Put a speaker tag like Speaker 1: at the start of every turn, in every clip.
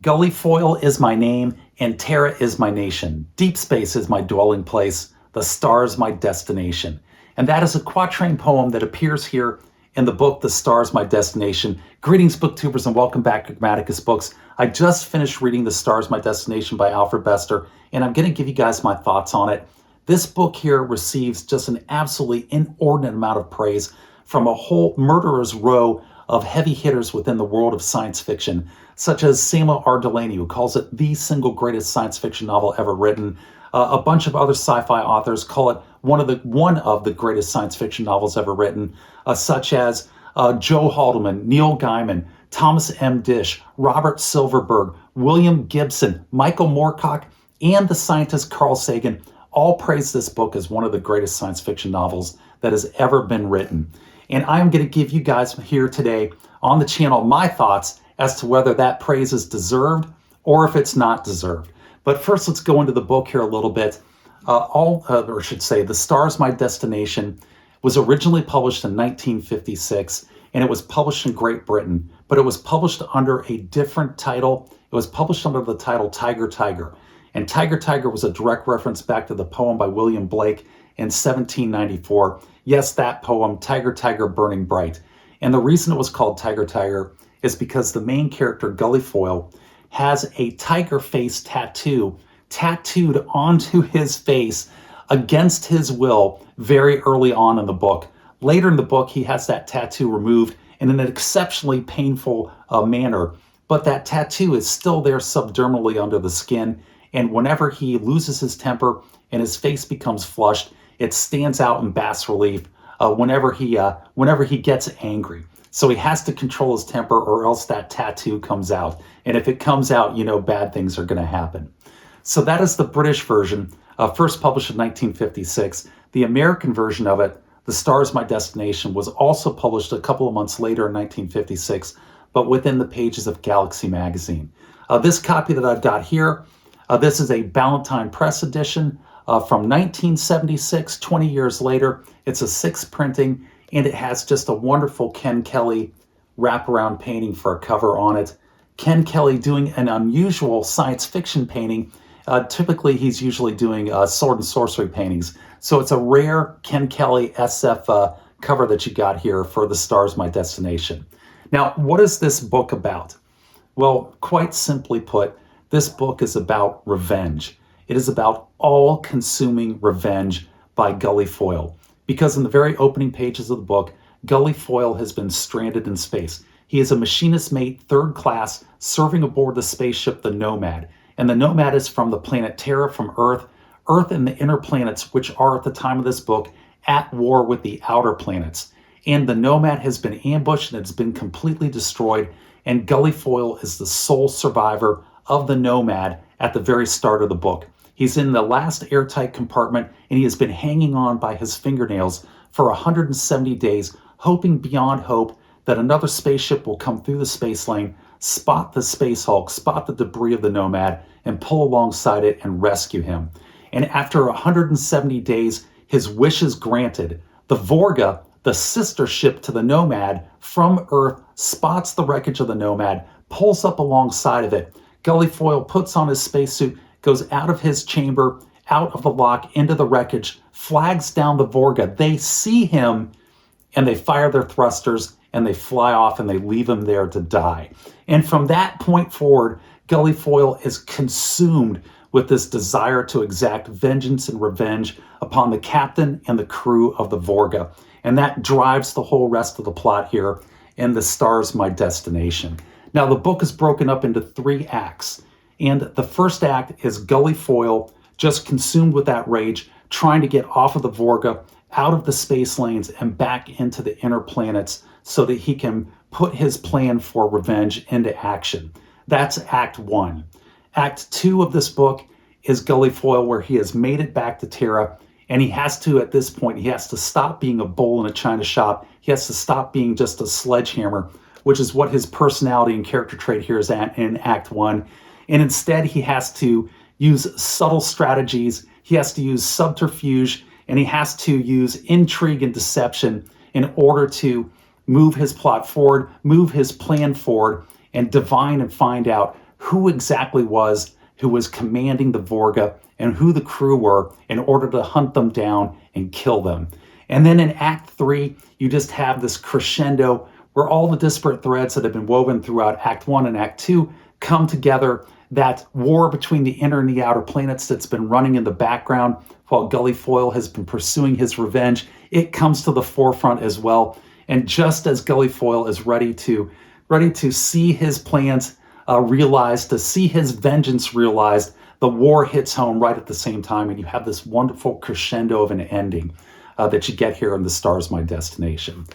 Speaker 1: Gullyfoyle is my name, and Terra is my nation. Deep space is my dwelling place, the stars my destination. And that is a quatrain poem that appears here in the book, The Stars My Destination. Greetings, booktubers, and welcome back to Grammaticus Books. I just finished reading The Stars My Destination by Alfred Bester, and I'm going to give you guys my thoughts on it. This book here receives just an absolutely inordinate amount of praise from a whole murderer's row of heavy hitters within the world of science fiction, such as Samuel R. Delany, who calls it the single greatest science fiction novel ever written. A bunch of other sci-fi authors call it one of the greatest science fiction novels ever written, such as Joe Haldeman, Neil Gaiman, Thomas M. Disch, Robert Siverberg, William Gibson, Michael Moorcock, and the scientist Carl Sagan all praise this book as one of the greatest science fiction novels that has ever been written. And I'm going to give you guys here today on the channel my thoughts as to whether that praise is deserved or if it's not deserved. But first, let's go into the book here a little bit. The Stars My Destination was originally published in 1956, and it was published in Great Britain, but it was published under a different title. It was published under the title Tiger, Tiger. And Tiger, Tiger was a direct reference back to the poem by William Blake in 1794. Yes, that poem, Tiger, Tiger, Burning Bright. And the reason it was called Tiger, Tiger is because the main character, Gullyfoyle, has a tiger face tattooed onto his face against his will very early on in the book. Later in the book, he has that tattoo removed in an exceptionally painful manner, but that tattoo is still there subdermally under the skin, and whenever he loses his temper and his face becomes flushed, it stands out in bas relief whenever he gets angry. So he has to control his temper or else that tattoo comes out. And if it comes out, bad things are going to happen. So that is the British version, first published in 1956. The American version of it, The Stars My Destination, was also published a couple of months later in 1956, but within the pages of Galaxy magazine. This copy that I've got here, this is a Ballantine Press edition from 1976, 20 years later. It's a 6th printing, and it has just a wonderful Ken Kelly wraparound painting for a cover on it. Ken Kelly doing an unusual science fiction painting. Typically, he's usually doing sword and sorcery paintings. So it's a rare Ken Kelly SF cover that you got here for The Stars My Destination. Now, what is this book about? Well, quite simply put, this book is about revenge. It is about all-consuming revenge by Gullyfoyle. Because in the very opening pages of the book, Gullyfoyle has been stranded in space. He is a machinist mate, 3rd class, serving aboard the spaceship, the Nomad. And the Nomad is from the planet Terra, from Earth. Earth and the inner planets, which are at the time of this book, at war with the outer planets. And the Nomad has been ambushed and it's been completely destroyed. And Gullyfoyle is the sole survivor of the Nomad at the very start of the book. He's in the last airtight compartment, and he has been hanging on by his fingernails for 170 days, hoping beyond hope that another spaceship will come through the space lane, spot the Space Hulk, spot the debris of the Nomad, and pull alongside it and rescue him. And after 170 days, his wish is granted. The Vorga, the sister ship to the Nomad from Earth, spots the wreckage of the Nomad, pulls up alongside of it. Gullyfoyle puts on his spacesuit, goes out of his chamber, out of the lock, into the wreckage, flags down the Vorga. They see him, and they fire their thrusters, and they fly off, and they leave him there to die. And from that point forward, Gullyfoyle is consumed with this desire to exact vengeance and revenge upon the captain and the crew of the Vorga. And that drives the whole rest of the plot here in The Stars My Destination. Now, the book is broken up into 3 acts. And the first act is Gullyfoyle, just consumed with that rage, trying to get off of the Vorga, out of the space lanes, and back into the inner planets so that he can put his plan for revenge into action. That's Act 1. Act 2 of this book is Gullyfoyle, where he has made it back to Terra, and he has to, at this point, he has to stop being a bull in a china shop. He has to stop being just a sledgehammer, which is what his personality and character trait here is at in Act 1. And instead, he has to use subtle strategies, he has to use subterfuge, and he has to use intrigue and deception in order to move his plot forward, move his plan forward, and divine and find out who exactly who was commanding the Vorga and who the crew were in order to hunt them down and kill them. And then in Act 3, you just have this crescendo where all the disparate threads that have been woven throughout Act 1 and Act 2 come together. That war between the inner and the outer planets that's been running in the background while Gullyfoyle has been pursuing his revenge, it comes to the forefront as well. And just as Gullyfoyle is ready to see his plans realized, to see his vengeance realized, the war hits home right at the same time, and you have this wonderful crescendo of an ending that you get here in The Stars My Destination.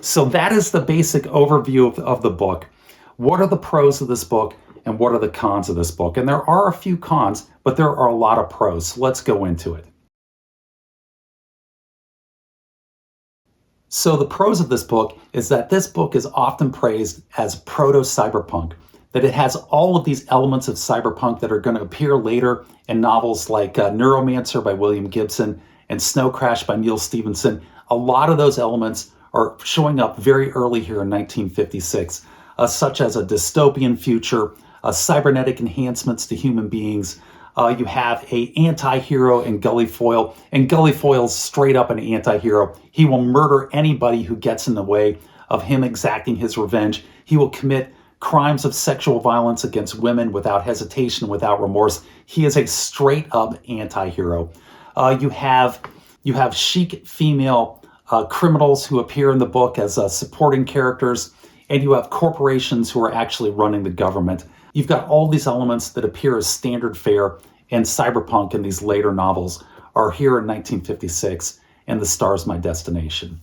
Speaker 1: So that is the basic overview of the book. What are the pros of this book and what are the cons of this book? And there are a few cons, but there are a lot of pros. So let's go into it. So the pros of this book is that this book is often praised as proto-cyberpunk, that it has all of these elements of cyberpunk that are going to appear later in novels like Neuromancer by William Gibson and Snow Crash by Neil Stephenson. A lot of those elements are showing up very early here in 1956, such as a dystopian future, cybernetic enhancements to human beings. You have an anti-hero in Gullyfoyle, and Gullyfoyle's straight up an anti-hero. He will murder anybody who gets in the way of him exacting his revenge. He will commit crimes of sexual violence against women without hesitation, without remorse. He is a straight up anti-hero. You have chic female criminals who appear in the book as supporting characters, and you have corporations who are actually running the government. You've got all these elements that appear as standard fare in cyberpunk in these later novels are here in 1956 and The Stars My Destination.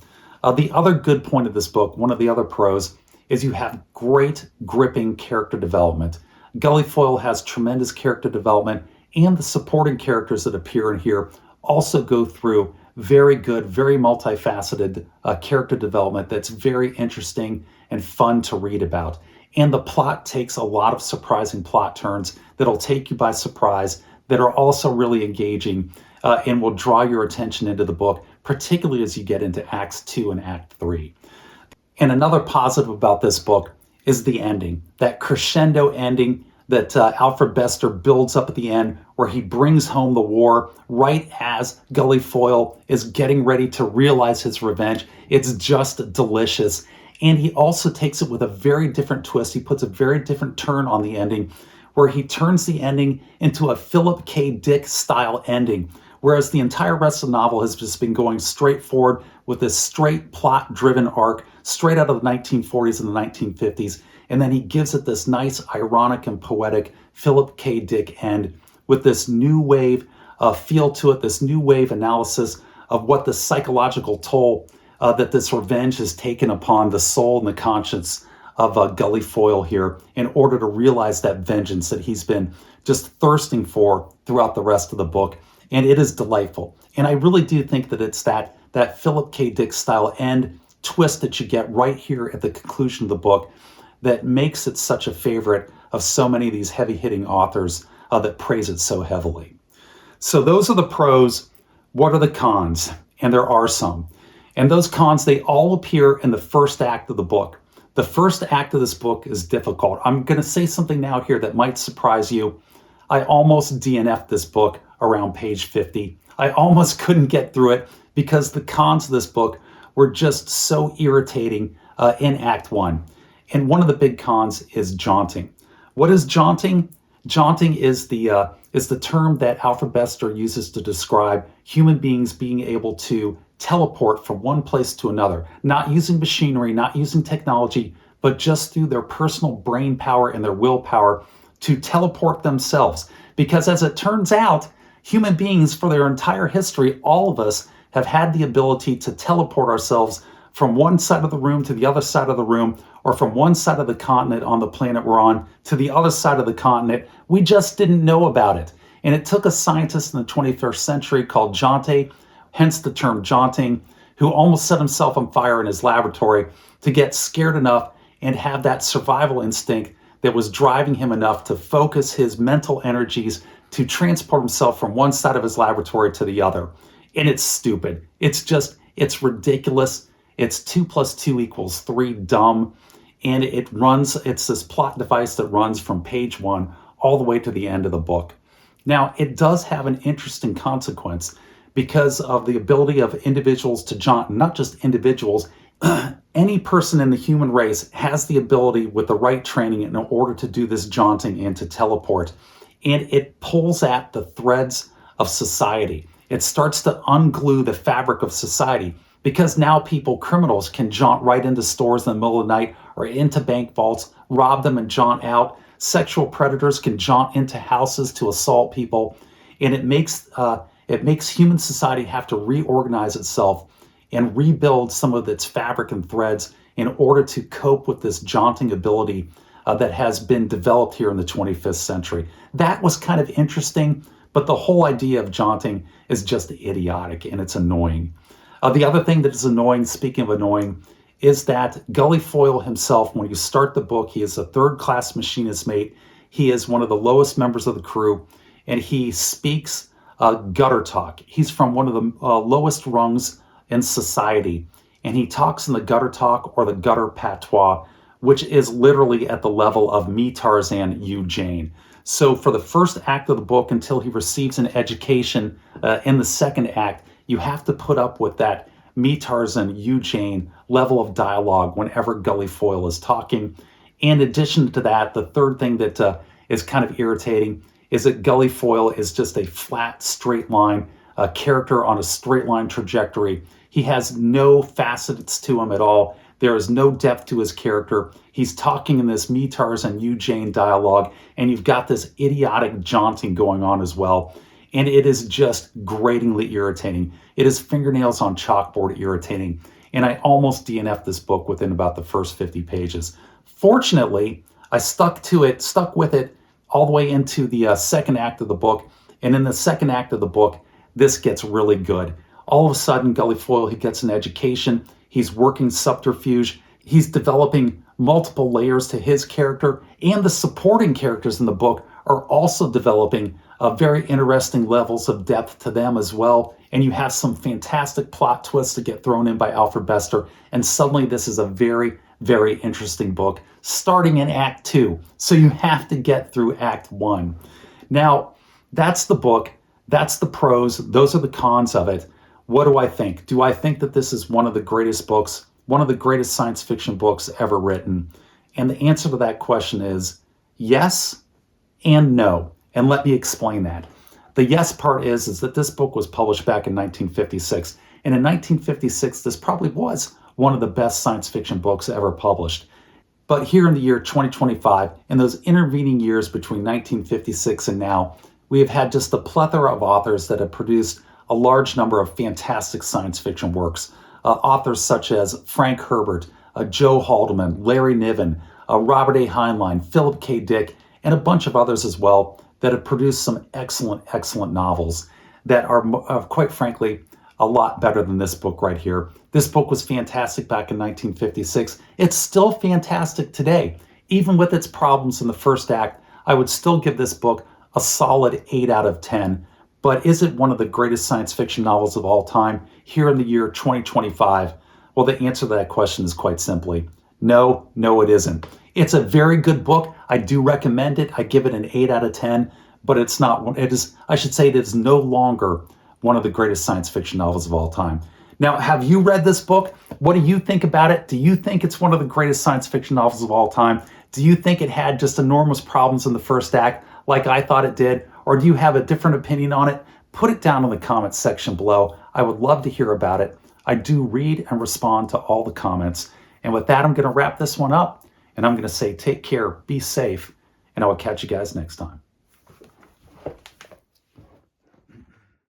Speaker 1: The other good point of this book, one of the other pros, is you have great gripping character development. Gullyfoyle has tremendous character development, and the supporting characters that appear in here also go through very good, very multifaceted character development that's very interesting and fun to read about. And the plot takes a lot of surprising plot turns that'll take you by surprise, that are also really engaging and will draw your attention into the book, particularly as you get into Acts 2 and Act 3. And another positive about this book is the ending, that crescendo ending that Alfred Bester builds up at the end, where he brings home the war right as Gullyfoyle is getting ready to realize his revenge. It's just delicious. And he also takes it with a very different twist. He puts a very different turn on the ending, where he turns the ending into a Philip K. Dick style ending, whereas the entire rest of the novel has just been going straight forward with this straight plot-driven arc, straight out of the 1940s and the 1950s. And then he gives it this nice, ironic and poetic Philip K. Dick end with this new wave feel to it, this new wave analysis of what the psychological toll that this revenge has taken upon the soul and the conscience of Gullyfoyle here in order to realize that vengeance that he's been just thirsting for throughout the rest of the book. And it is delightful. And I really do think that it's that Philip K. Dick style end twist that you get right here at the conclusion of the book that makes it such a favorite of so many of these heavy-hitting authors that praise it so heavily. So those are the pros. What are the cons? And there are some. And those cons, they all appear in the first act of the book. The first act of this book is difficult. I'm going to say something now here that might surprise you. I almost DNF'd this book around page 50. I almost couldn't get through it because the cons of this book were just so irritating in Act 1. And one of the big cons is jaunting. What is jaunting? Jaunting is the term that Alfred Bester uses to describe human beings being able to teleport from one place to another, not using machinery, not using technology, but just through their personal brain power and their willpower to teleport themselves. Because as it turns out, human beings for their entire history, all of us have had the ability to teleport ourselves from one side of the room to the other side of the room, or from one side of the continent on the planet we're on to the other side of the continent. We just didn't know about it. And it took a scientist in the 21st century called Jonte, hence the term jaunting, who almost set himself on fire in his laboratory to get scared enough and have that survival instinct that was driving him enough to focus his mental energies to transport himself from one side of his laboratory to the other. And it's stupid. It's ridiculous. It's 2 + 2 = 3 dumb. And it's this plot device that runs from page 1 all the way to the end of the book. Now, it does have an interesting consequence because of the ability of individuals to jaunt, not just individuals. Any person in the human race has the ability with the right training in order to do this jaunting and to teleport. And it pulls at the threads of society. It starts to unglue the fabric of society because now criminals can jaunt right into stores in the middle of the night or into bank vaults, rob them and jaunt out. Sexual predators can jaunt into houses to assault people. And it makes human society have to reorganize itself and rebuild some of its fabric and threads in order to cope with this jaunting ability that has been developed here in the 25th century. That was kind of interesting, but the whole idea of jaunting is just idiotic and it's annoying. The other thing that is annoying, speaking of annoying, is that Gullyfoyle himself, when you start the book, he is a third-class machinist mate. He is one of the lowest members of the crew, and he speaks gutter talk. He's from one of the lowest rungs in society, and he talks in the gutter talk or the gutter patois, which is literally at the level of me Tarzan, you Jane. So for the first act of the book, until he receives an education in the second act, you have to put up with that me Tarzan, you Jane level of dialogue whenever Gullyfoyle is talking. In addition to that, the third thing that is kind of irritating is that Gullyfoyle is just a flat, straight line, a character on a straight line trajectory. He has no facets to him at all. There is no depth to his character. He's talking in this me Tarzan, you Jane dialogue, and you've got this idiotic jaunting going on as well. And it is just gratingly irritating. It is fingernails on chalkboard irritating. And I almost DNF'd this book within about the first 50 pages. Fortunately, I stuck with it all the way into the second act of the book. And in the second act of the book, this gets really good. All of a sudden, Gullyfoyle, he gets an education. He's working subterfuge. He's developing multiple layers to his character. And the supporting characters in the book are also developing very interesting levels of depth to them as well. And you have some fantastic plot twists to get thrown in by Alfred Bester. And suddenly this is a very, very interesting book starting in Act 2. So you have to get through Act 1. Now, that's the book. That's the pros. Those are the cons of it. What do I think? Do I think that this is one of the greatest books, one of the greatest science fiction books ever written? And the answer to that question is yes and no. And let me explain that. The yes part is that this book was published back in 1956. And in 1956, this probably was one of the best science fiction books ever published. But here in the year 2025, in those intervening years between 1956 and now, we have had just a plethora of authors that have produced a large number of fantastic science fiction works. Authors such as Frank Herbert, Joe Haldeman, Larry Niven, Robert A. Heinlein, Philip K. Dick, and a bunch of others as well that have produced some excellent, excellent novels that are, quite frankly, a lot better than this book right here. This book was fantastic back in 1956. It's still fantastic today. Even with its problems in the first act, I would still give this book a solid 8 out of 10. But is it one of the greatest science fiction novels of all time here in the year 2025? Well, the answer to that question is quite simply, no, it isn't. It's a very good book. I do recommend it. I give it an 8 out of 10, but it's not, it is no longer one of the greatest science fiction novels of all time. Now, have you read this book? What do you think about it? Do you think it's one of the greatest science fiction novels of all time? Do you think it had just enormous problems in the first act like I thought it did? Or do you have a different opinion on it? Put it down in the comments section below. I would love to hear about it. I do read and respond to all the comments. And with that, I'm going to wrap this one up. And I'm going to say take care, be safe, and I will catch you guys next time.